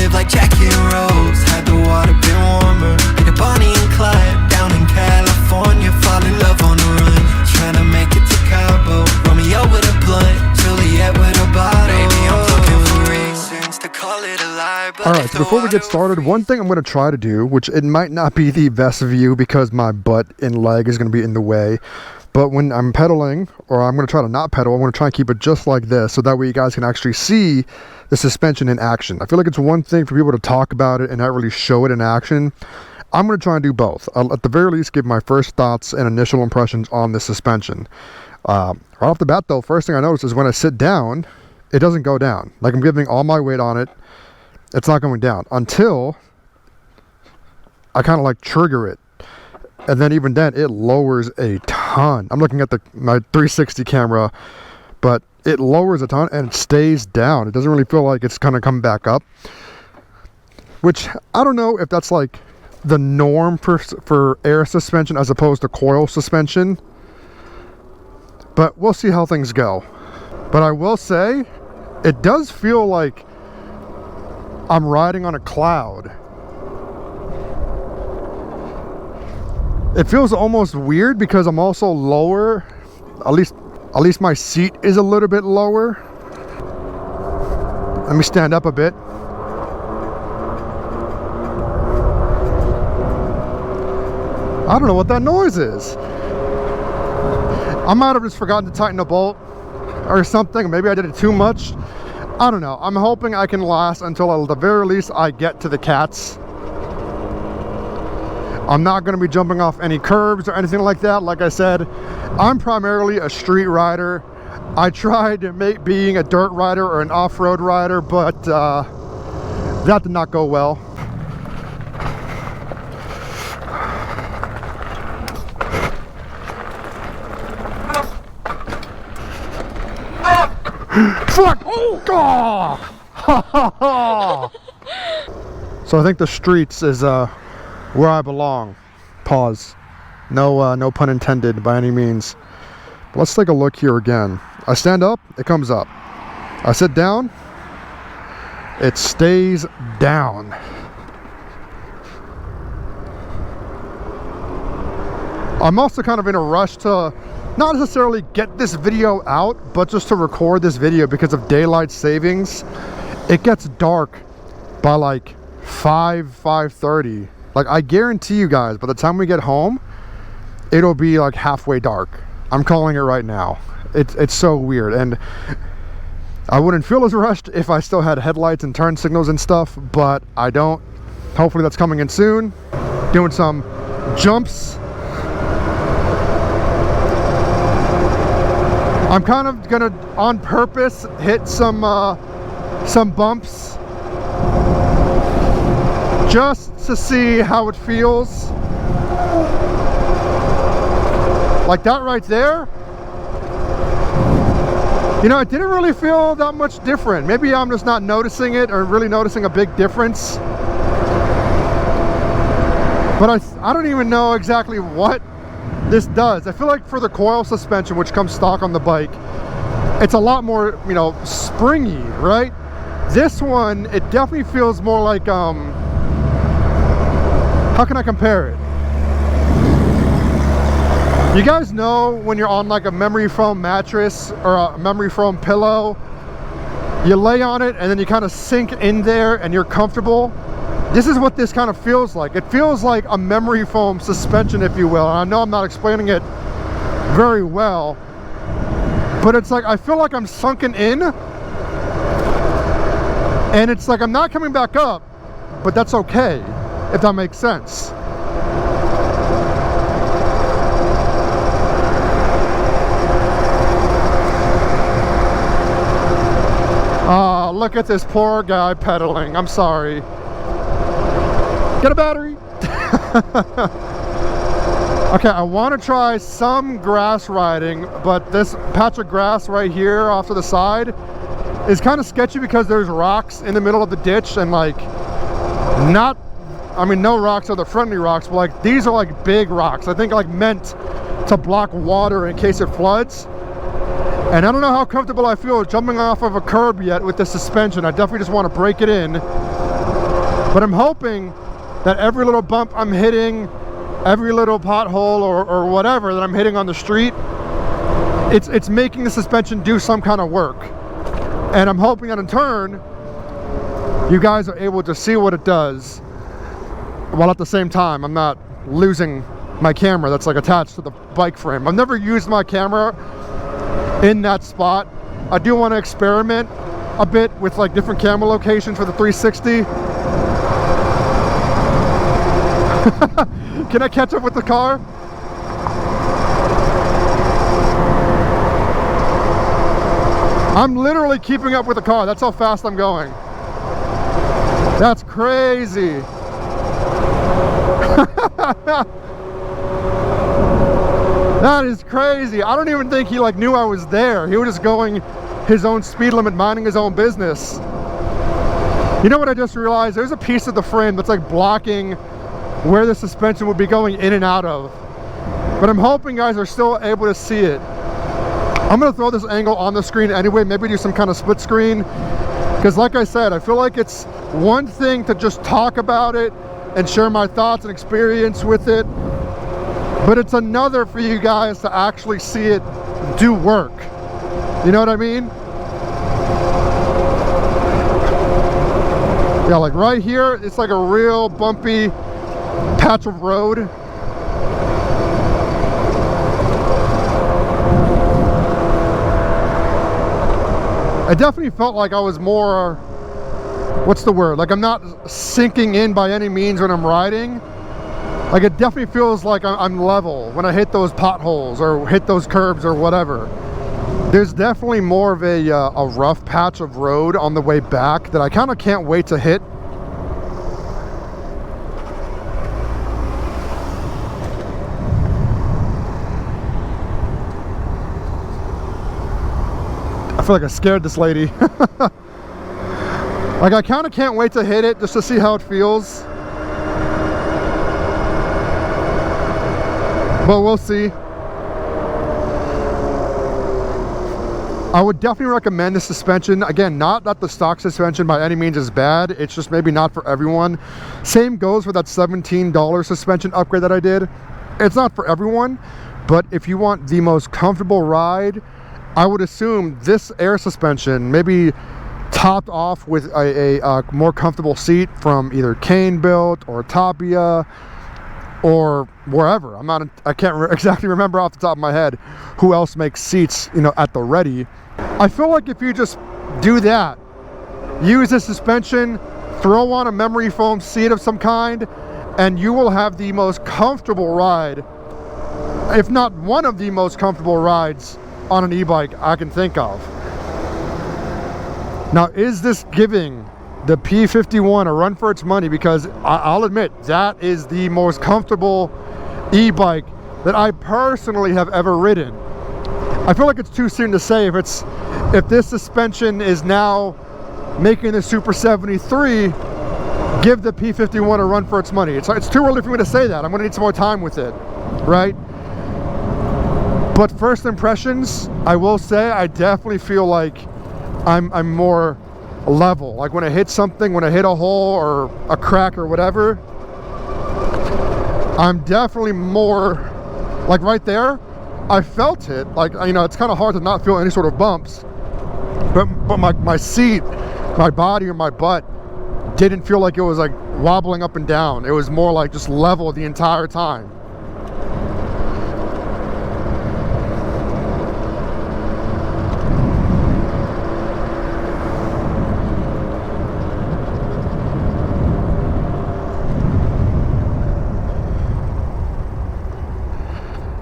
live like Jackie and Rose. Had the water been warmer, like Bonnie and Clyde down in California. Fall in love on the run, trying to make it to Cabo. Romeo with a blunt, Juliet with a bottle. Baby, I'm looking for reasons to call it a lie. Alright, so before we get started, one thing I'm going to try to do, which it might not be the best view because my butt and leg is going to be in the way, but when I'm pedaling, or I'm going to try to not pedal, I'm going to try and keep it just like this, so that way you guys can actually see the suspension in action. I feel like it's one thing for people to talk about it and not really show it in action. I'm going to try and do both. I'll at the very least give my first thoughts and initial impressions on the suspension. Right off the bat though, first thing I notice is when I sit down, it doesn't go down. Like I'm giving all my weight on it, it's not going down until I kind of like trigger it. And then even then, it lowers a ton. I'm looking at my 360 camera, but it lowers a ton and it stays down. It doesn't really feel like it's going to come back up. Which, I don't know if that's like the norm for air suspension as opposed to coil suspension. But we'll see how things go. But I will say, it does feel like I'm riding on a cloud. It feels almost weird because I'm also lower. At least my seat is a little bit lower. Let me stand up a bit. I don't know what that noise is. I might have just forgotten to tighten the bolt or something. Maybe I did it too much. I don't know. I'm hoping I can last until at the very least I get to the cats. I'm not going to be jumping off any curbs or anything like that. Like I said, I'm primarily a street rider. I tried being a dirt rider or an off-road rider, but that did not go well. Fuck! Oh! So I think the streets is where I belong. Pause. No pun intended by any means. But let's take a look here again. I stand up, it comes up. I sit down, it stays down. I'm also kind of in a rush to not necessarily get this video out, but just to record this video because of daylight savings. It gets dark by like 5:30. Like I guarantee you guys, by the time we get home, it'll be like halfway dark. I'm calling it right now. It's so weird, and I wouldn't feel as rushed if I still had headlights and turn signals and stuff, but I don't. Hopefully that's coming in soon. Doing some jumps. I'm kind of gonna, on purpose, hit some bumps just to see how it feels. Like that right there. You know, it didn't really feel that much different. Maybe I'm just not noticing it or really noticing a big difference. But I don't even know exactly what this does. I feel like for the coil suspension, which comes stock on the bike, it's a lot more, you know, springy, right? This one, it definitely feels more like, how can I compare it? You guys know when you're on like a memory foam mattress or a memory foam pillow, you lay on it and then you kind of sink in there and you're comfortable. This is what this kind of feels like. It feels like a memory foam suspension, if you will. And I know I'm not explaining it very well, but it's like I feel like I'm sunken in, and it's like I'm not coming back up, but that's okay, if that makes sense. Look at this poor guy pedaling. I'm sorry. Get a battery. Okay, I want to try some grass riding, but this patch of grass right here off to the side is kind of sketchy because there's rocks in the middle of the ditch, and like no rocks are the friendly rocks, but like these are like big rocks. I think like meant to block water in case it floods. And I don't know how comfortable I feel jumping off of a curb yet with the suspension. I definitely just want to break it in But I'm hoping that every little bump I'm hitting, every little pothole or whatever that I'm hitting on the street, it's making the suspension do some kind of work. And I'm hoping that in turn, you guys are able to see what it does, while at the same time I'm not losing my camera that's like attached to the bike frame. I've never used my camera in that spot. I do want to experiment a bit with like different camera locations for the 360. Can I catch up with the car? I'm literally keeping up with the car. That's how fast I'm going. That's crazy. That is crazy. I don't even think he like knew I was there. He was just going his own speed limit, minding his own business. You know what I just realized? There's a piece of the frame that's like blocking where the suspension would be going in and out of. But I'm hoping you guys are still able to see it. I'm gonna throw this angle on the screen anyway, maybe do some kind of split screen. Because like I said, I feel like it's one thing to just talk about it and share my thoughts and experience with it. But it's another for you guys to actually see it do work. You know what I mean? Yeah, like right here, it's like a real bumpy patch of road. I definitely felt like I was more, what's the word? Like I'm not sinking in by any means when I'm riding. Like it definitely feels like I'm level when I hit those potholes or hit those curbs or whatever. There's definitely more of a rough patch of road on the way back that I kind of can't wait to hit. I feel like I scared this lady. Like I kind of can't wait to hit it just to see how it feels. But we'll see. I would definitely recommend the suspension. Again, not that the stock suspension by any means is bad. It's just maybe not for everyone. Same goes for that $17 suspension upgrade that I did. It's not for everyone, but if you want the most comfortable ride, I would assume this air suspension, maybe topped off with a more comfortable seat from either Kane built or Tapia or wherever. I can't exactly remember off the top of my head who else makes seats, you know, at the ready. I feel like if you just do that, use the suspension, throw on a memory foam seat of some kind, and you will have the most comfortable ride, if not one of the most comfortable rides on an e-bike I can think of. Now, is this giving the P51 a run for its money? Because I'll admit, that is the most comfortable e-bike that I personally have ever ridden. I feel like it's too soon to say if this suspension is now making the Super 73 give the P51 a run for its money. It's too early for me to say that. I'm gonna need some more time with it, right? But first impressions, I will say I definitely feel like I'm more level. Like when I hit something, when I hit a hole or a crack or whatever, I'm definitely more, like right there, I felt it. Like, you know, it's kind of hard to not feel any sort of bumps, but my seat, my body or my butt didn't feel like it was like wobbling up and down. It was more like just level the entire time.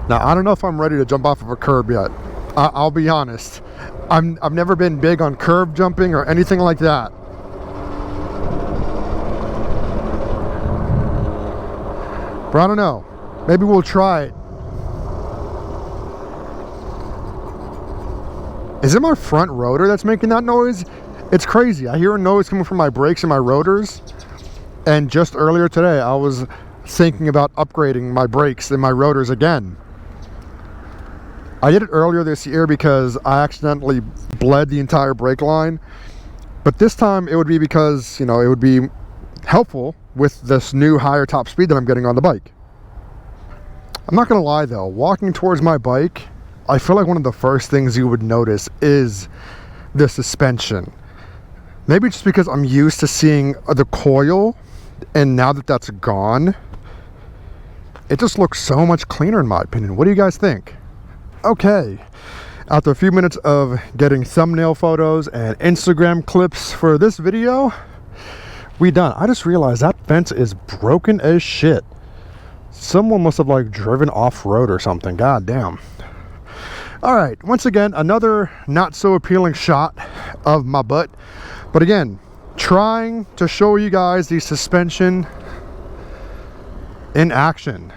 Now, I don't know if I'm ready to jump off of a curb yet. I'll be honest. I've never been big on curb jumping or anything like that. But I don't know. Maybe we'll try it. Is it my front rotor that's making that noise? It's crazy. I hear a noise coming from my brakes and my rotors. And just earlier today, I was thinking about upgrading my brakes and my rotors again. I did it earlier this year because I accidentally bled the entire brake line. But this time it would be because, you know, it would be helpful with this new higher top speed that I'm getting on the bike. I'm not gonna lie though, walking towards my bike, I feel like one of the first things you would notice is the suspension. Maybe just because I'm used to seeing the coil, and now that that's gone, it just looks so much cleaner in my opinion. What do you guys think? Okay, after a few minutes of getting thumbnail photos and Instagram clips for this video, we done. I just realized that fence is broken as shit. Someone must have like driven off-road or something. God damn. All right, once again, another not so appealing shot of my butt. But again, trying to show you guys the suspension in action.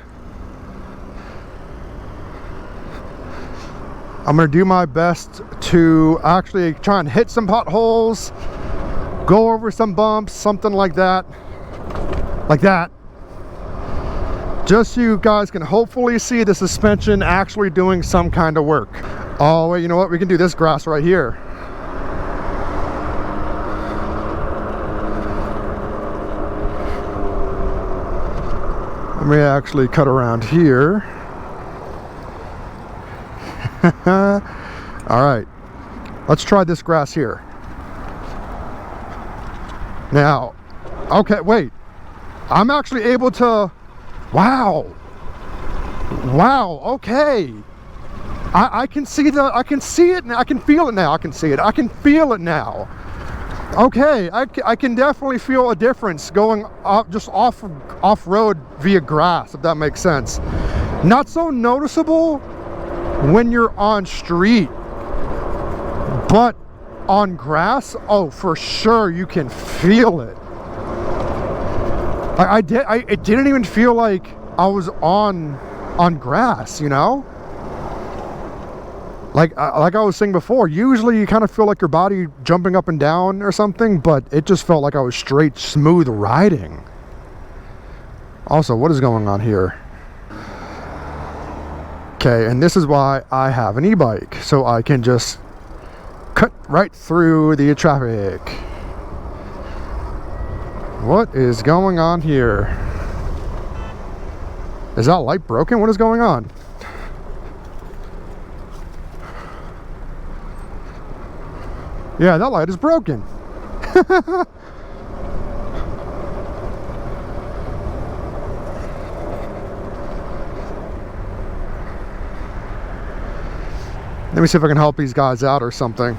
I'm gonna do my best to actually try and hit some potholes, go over some bumps, something like that. Just so you guys can hopefully see the suspension actually doing some kind of work. Oh wait, you know what? We can do this grass right here. Let me actually cut around here. All right, let's try this grass here. Now, okay, wait. I'm actually able to, wow, okay. I can see I can see it now. I can feel it now. I can see it. I can feel it now. Okay, I can definitely feel a difference going just off-road via grass, if that makes sense. Not so noticeable when you're on street, but on grass, oh, for sure you can feel it. It didn't even feel like I was on grass, you know? Like I was saying before, usually you kind of feel like your body jumping up and down or something, but it just felt like I was straight smooth riding. Also, what is going on here? Okay, and this is why I have an e-bike, so I can just cut right through the traffic. What is going on here? Is that light broken? What is going on? Yeah, that light is broken. Let me see if I can help these guys out or something.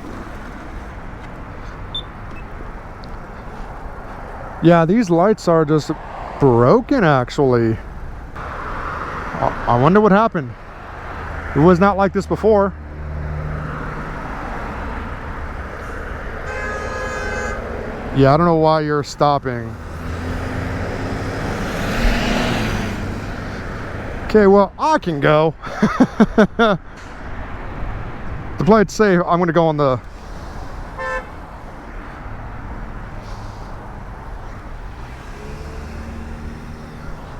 Yeah, these lights are just broken actually. I wonder what happened. It was not like this before. Yeah, I don't know why you're stopping. Okay, well, I can go. To play it safe, I'm gonna go on the...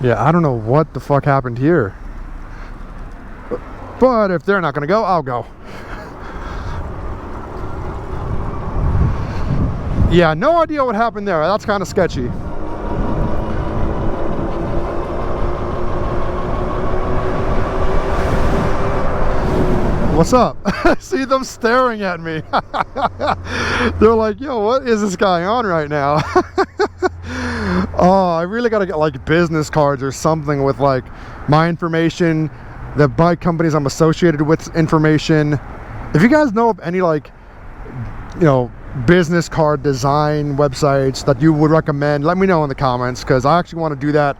Yeah, I don't know what the fuck happened here. But if they're not gonna go, I'll go. Yeah, no idea what happened there. That's kind of sketchy. What's up? I see them staring at me. They're like, yo, what is this guy on right now? Oh, I really gotta get like business cards or something with like my information, the bike companies I'm associated with information. If you guys know of any like, you know, business card design websites that you would recommend, let me know in the comments, because I actually want to do that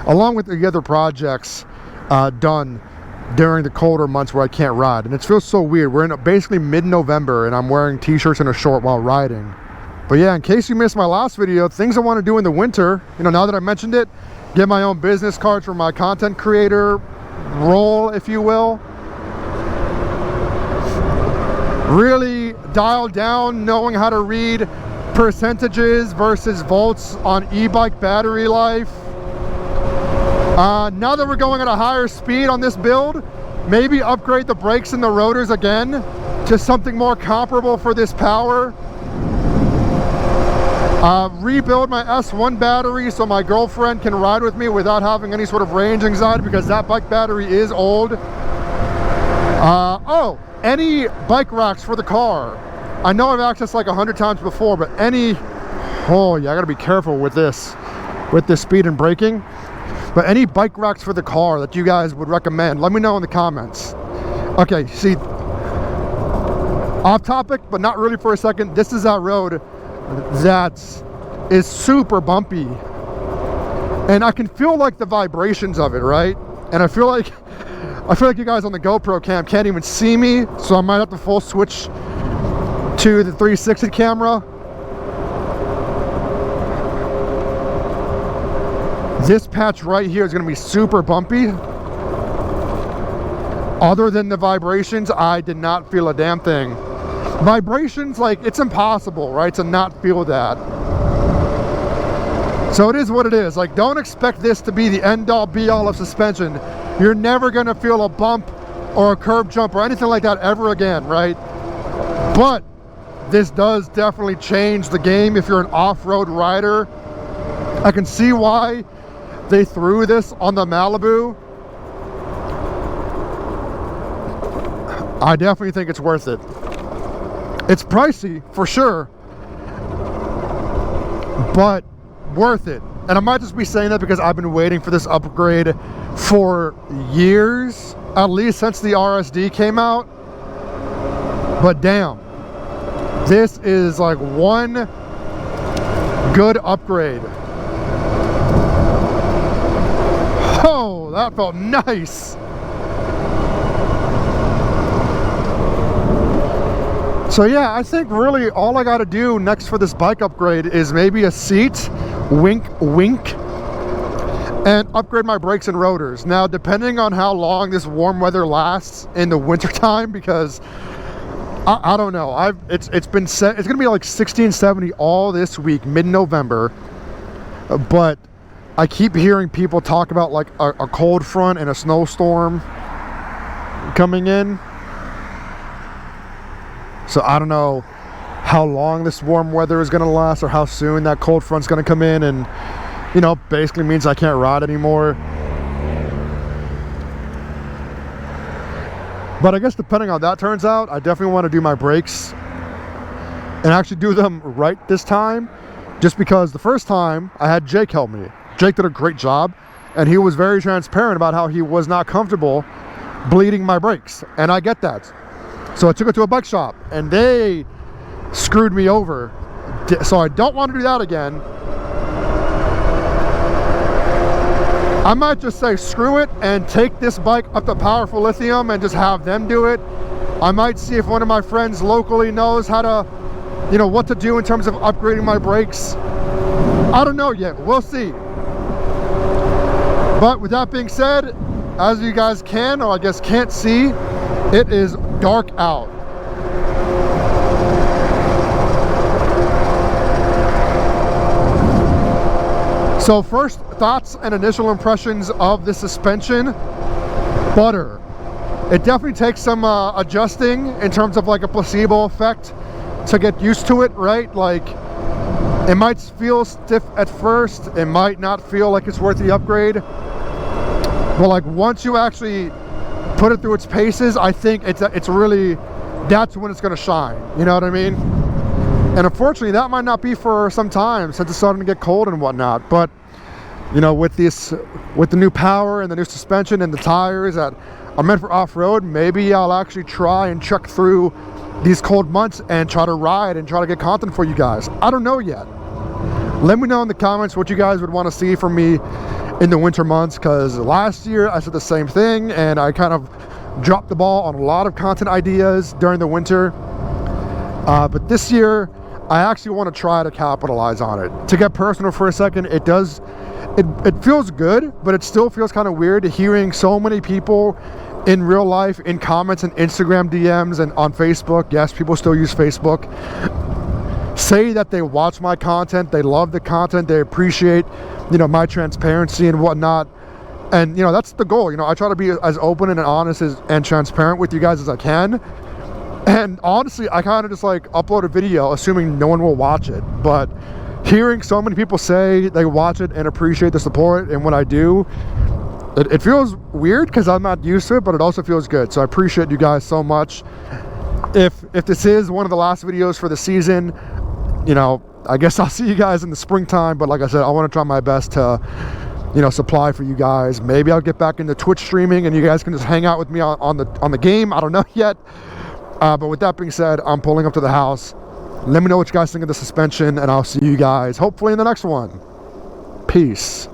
along with the other projects done during the colder months where I can't ride. And it feels so weird. We're in basically mid-November and I'm wearing t-shirts and a short while riding. But yeah, in case you missed my last video, things I want to do in the winter, you know, now that I mentioned it, get my own business cards for my content creator role, if you will. Really dial down knowing how to read percentages versus volts on e-bike battery life. Now that we're going at a higher speed on this build, maybe upgrade the brakes and the rotors again to something more comparable for this power. Rebuild my S1 battery so my girlfriend can ride with me without having any sort of range anxiety, because that bike battery is old. Oh, any bike racks for the car. I know I've accessed like 100 times before, but any, oh yeah, I gotta be careful with this speed and braking. But any bike racks for the car that you guys would recommend, let me know in the comments. Okay, see, off topic, but not really for a second. This is that road that is super bumpy, and I can feel like the vibrations of it, right? And I feel like you guys on the GoPro cam can't even see me, so I might have to full switch to the 360 camera. This patch right here is going to be super bumpy. Other than the vibrations, I did not feel a damn thing. Vibrations, like, it's impossible, right, to not feel that. So it is what it is. Like, don't expect this to be the end-all be-all of suspension. You're never going to feel a bump or a curb jump or anything like that ever again, right? But this does definitely change the game if you're an off-road rider. I can see why they threw this on the Malibu. I definitely think it's worth it. It's pricey for sure, but worth it. And I might just be saying that because I've been waiting for this upgrade for years, at least since the RSD came out. But damn, this is like one good upgrade. Oh, that felt nice. So yeah, I think really all I gotta do next for this bike upgrade is maybe a seat, wink wink, and upgrade my brakes and rotors. Now, depending on how long this warm weather lasts in the winter time, because I don't know, it's been set, it's gonna be like 16, 70 all this week, mid-November, but I keep hearing people talk about like a cold front and a snowstorm coming in. So I don't know how long this warm weather is going to last, or how soon that cold front's going to come in and, you know, basically means I can't ride anymore. But I guess depending on how that turns out, I definitely want to do my brakes and actually do them right this time, just because the first time I had Jake help me. Jake did a great job, and he was very transparent about how he was not comfortable bleeding my brakes, and I get that. So I took it to a bike shop and they screwed me over. So I don't want to do that again. I might just say screw it and take this bike up to Powerful Lithium and just have them do it. I might see if one of my friends locally knows how to, you know, what to do in terms of upgrading my brakes. I don't know yet, we'll see. But with that being said, as you guys can, or I guess can't see, it is dark out. So first thoughts and initial impressions of the suspension. Butter. It definitely takes some adjusting in terms of like a placebo effect to get used to it, right? Like, it might feel stiff at first, it might not feel like it's worth the upgrade, but like once you actually put it through its paces, I think it's really, that's when it's going to shine, you know what I mean? And unfortunately that might not be for some time, since it's starting to get cold and whatnot. But you know, with the new power and the new suspension and the tires that are meant for off-road, maybe I'll actually try and check through these cold months and try to ride and try to get content for you guys. I don't know yet. Let me know in the comments what you guys would want to see from me in the winter months, because last year I said the same thing and I kind of dropped the ball on a lot of content ideas during the winter. But this year I actually want to try to capitalize on it. To get personal for a second, it feels good, but it still feels kind of weird hearing so many people in real life, in comments and Instagram DMs and on Facebook, yes, people still use Facebook, say that they watch my content, they love the content, they appreciate, you know, my transparency and whatnot. And you know, that's the goal. You know, I try to be as open and honest and transparent with you guys as I can. And honestly, I kind of just like upload a video assuming no one will watch it. But hearing so many people say they watch it and appreciate the support, and when I do, it feels weird because I'm not used to it, but it also feels good. So I appreciate you guys so much. If this is one of the last videos for the season, you know, I guess I'll see you guys in the springtime. But like I said, I want to try my best to, you know, supply for you guys. Maybe I'll get back into Twitch streaming and you guys can just hang out with me on the game. I don't know yet. But with that being said, I'm pulling up to the house. Let me know what you guys think of the suspension, and I'll see you guys hopefully in the next one. Peace.